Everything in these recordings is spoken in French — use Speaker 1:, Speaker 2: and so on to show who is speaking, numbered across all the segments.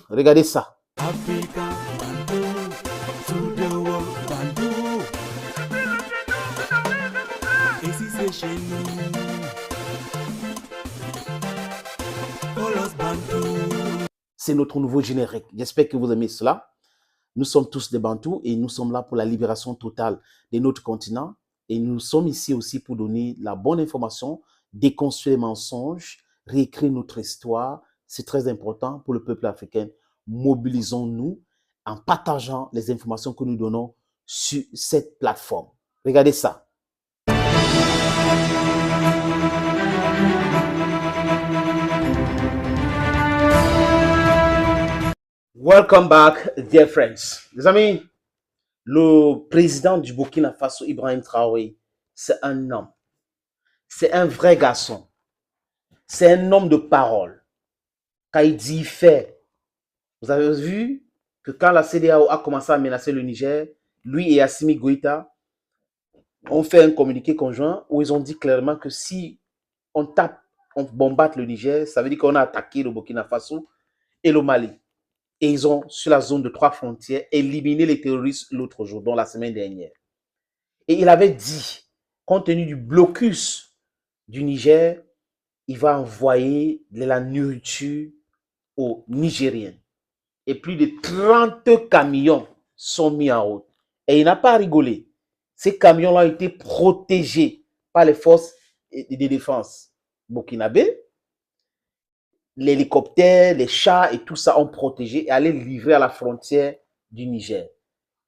Speaker 1: Regardez ça.
Speaker 2: Africa, Bantu, to the world, Bantu. Ici c'est chez nous. Call us Bantu.
Speaker 1: C'est notre nouveau générique. J'espère que vous aimez cela. Nous sommes tous des Bantous et nous sommes là pour la libération totale de notre continent. Et nous sommes ici aussi pour donner la bonne information, déconstruire les mensonges, réécrire notre histoire. C'est très important pour le peuple africain. Mobilisons-nous en partageant les informations que nous donnons sur cette plateforme. Regardez ça. Welcome back, dear friends. Les amis, le président du Burkina Faso, Ibrahim Traoré, c'est un homme. C'est un vrai garçon. C'est un homme de parole. Quand il dit, il fait. Vous avez vu que quand la CEDEAO a commencé à menacer le Niger, lui et Assimi Goïta ont fait un communiqué conjoint où ils ont dit clairement que si on tape, on bombarde le Niger, ça veut dire qu'on a attaqué le Burkina Faso et le Mali. Et ils ont, sur la zone de 3 frontières, éliminé les terroristes l'autre jour, donc la semaine dernière. Et il avait dit, compte tenu du blocus du Niger, il va envoyer de la nourriture aux Nigériens. Et plus de 30 camions sont mis en route. Et il n'a pas rigolé. Ces camions-là ont été protégés par les forces de défense burkinabé. L'hélicoptère, les chars et tout ça ont protégé et allaient livrer à la frontière du Niger.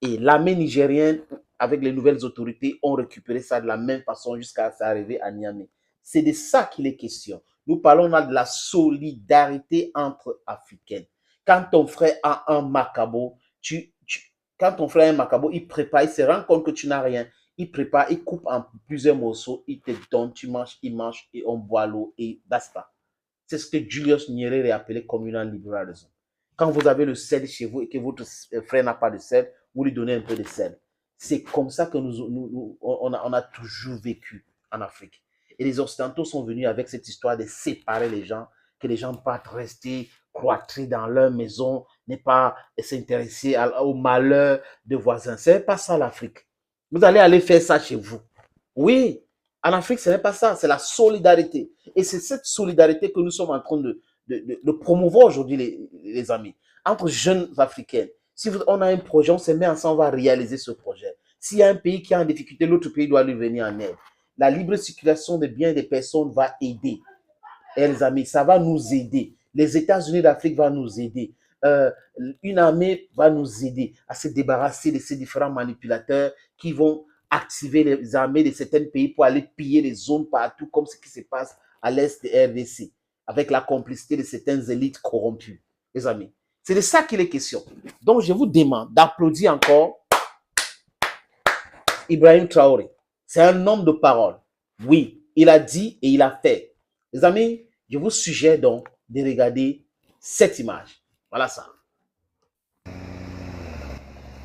Speaker 1: Et l'armée nigérienne, avec les nouvelles autorités, ont récupéré ça de la même façon jusqu'à s'arriver à Niamey. C'est de ça qu'il est question. Nous parlons là de la solidarité entre Africains. Quand ton frère a un macabo, quand ton frère a un macabo, il prépare, il se rend compte que tu n'as rien. Il prépare, il coupe en plusieurs morceaux, il te donne, tu manges, il mange et on boit l'eau et basta. C'est ce que Julius Nyerere appelait communal liberalism. Quand vous avez le sel chez vous et que votre frère n'a pas de sel, vous lui donnez un peu de sel. C'est comme ça que on a toujours vécu en Afrique. Et les Occidentaux sont venus avec cette histoire de séparer les gens, que les gens ne pas rester cloîtrés dans leur maison, ne pas s'intéresser au malheur de voisins. Ce n'est pas ça l'Afrique. Vous allez aller faire ça chez vous. Oui, en Afrique, ce n'est pas ça, c'est la solidarité. Et c'est cette solidarité que nous sommes en train de promouvoir aujourd'hui, les amis, entre jeunes Africains. Si on a un projet, on se met ensemble, on va réaliser ce projet. S'il y a un pays qui est en difficulté, l'autre pays doit lui venir en aide. La libre circulation des biens et des personnes va aider. Et les amis, ça va nous aider. Les États-Unis d'Afrique vont nous aider. Une armée va nous aider à se débarrasser de ces différents manipulateurs qui vont activer les armées de certains pays pour aller piller les zones partout, comme ce qui se passe à l'est de RDC, avec la complicité de certaines élites corrompues. Les amis, c'est de ça qu'il est question. Donc, je vous demande d'applaudir encore Ibrahim Traoré. C'est un homme de parole. Oui, il a dit et il a fait. Les amis, je vous suggère donc de regarder cette image. Voilà ça.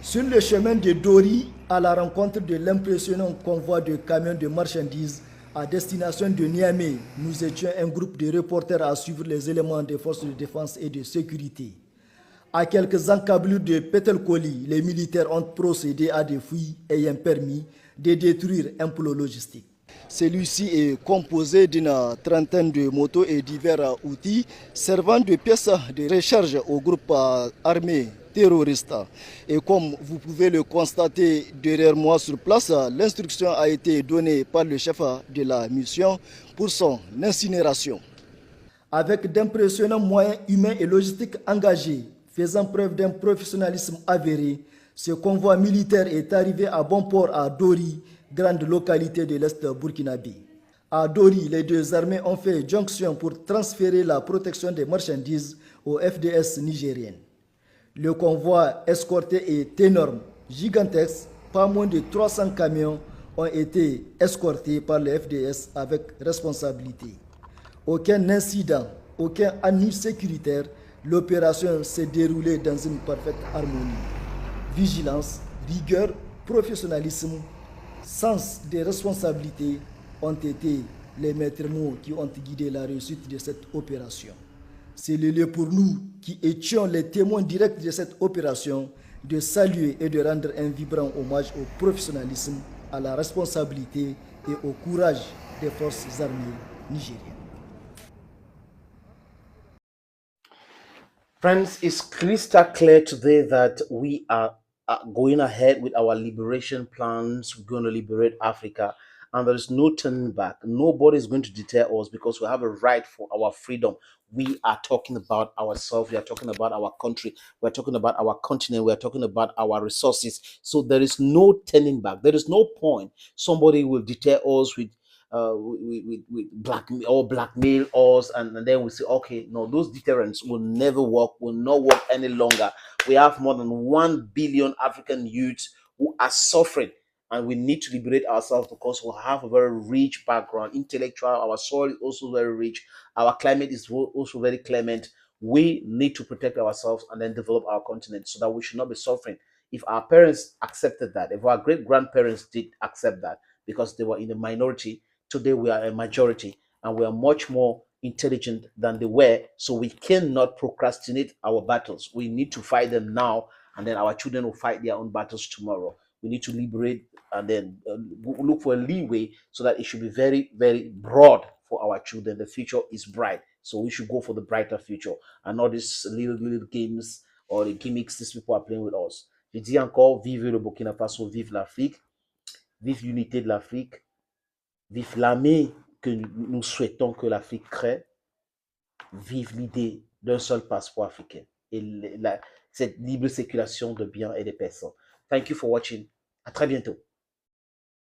Speaker 3: Sur le chemin de Dori, à la rencontre de l'impressionnant convoi de camions de marchandises à destination de Niamey, nous étions un groupe de reporters à suivre les éléments des forces de défense et de sécurité. À quelques encablures de Petelkoli, les militaires ont procédé à des fouilles ayant permis de détruire un pôle logistique. Celui-ci est composé d'une trentaine de motos et divers outils servant de pièces de recharge au groupe armé terroriste. Et comme vous pouvez le constater derrière moi sur place, l'instruction a été donnée par le chef de la mission pour son incinération. Avec d'impressionnants moyens humains et logistiques engagés, faisant preuve d'un professionnalisme avéré, ce convoi militaire est arrivé à bon port à Dori, grande localité de l'Est burkinabé. À Dori, les deux armées ont fait jonction pour transférer la protection des marchandises au FDS nigérien. Le convoi escorté est énorme, gigantesque. Pas moins de 300 camions ont été escortés par le FDS avec responsabilité. Aucun incident, aucun ennui sécuritaire. L'opération s'est déroulée dans une parfaite harmonie. Vigilance, rigueur, professionnalisme, sens des responsabilités ont été les maîtres mots qui ont guidé la réussite de cette opération. C'est le lieu pour nous, qui étions les témoins directs de cette opération, de saluer et de rendre un vibrant hommage au professionnalisme, à la responsabilité et au courage des forces armées nigériennes.
Speaker 1: Friends, it's crystal clear today that we are going ahead with our liberation plans. We're going to liberate Africa, and there is no turning back. Nobody is going to deter us because we have a right for our freedom. We are talking about ourselves. We are talking about our country. We are talking about our continent. We are talking about our resources. So there is no turning back. There is no point somebody will deter us with blackmail us, and then we say, okay, no, those deterrents will never work, will not work any longer. We have more than 1 billion African youths who are suffering, and we need to liberate ourselves because we have a very rich background, intellectual. Our soil is also very rich. Our climate is also very clement. We need to protect ourselves and then develop our continent so that we should not be suffering. If our parents accepted that, if our great grandparents did accept that, because they were in the minority, today we are a majority, and we are much more intelligent than they were. So we cannot procrastinate our battles. We need to fight them now, and then our children will fight their own battles tomorrow. We need to liberate and then look for a leeway so that it should be very, very broad for our children. The future is bright, so we should go for the brighter future and not these little games or the gimmicks these people are playing with us. Je dis encore, vive le Burkina Faso, vive l'Afrique, vive l'unité de l'Afrique, vive l'armée que nous souhaitons que l'Afrique crée, vive l'idée d'un seul passeport africain et cette libre circulation de biens et de personnes. Thank you for watching. À très bientôt.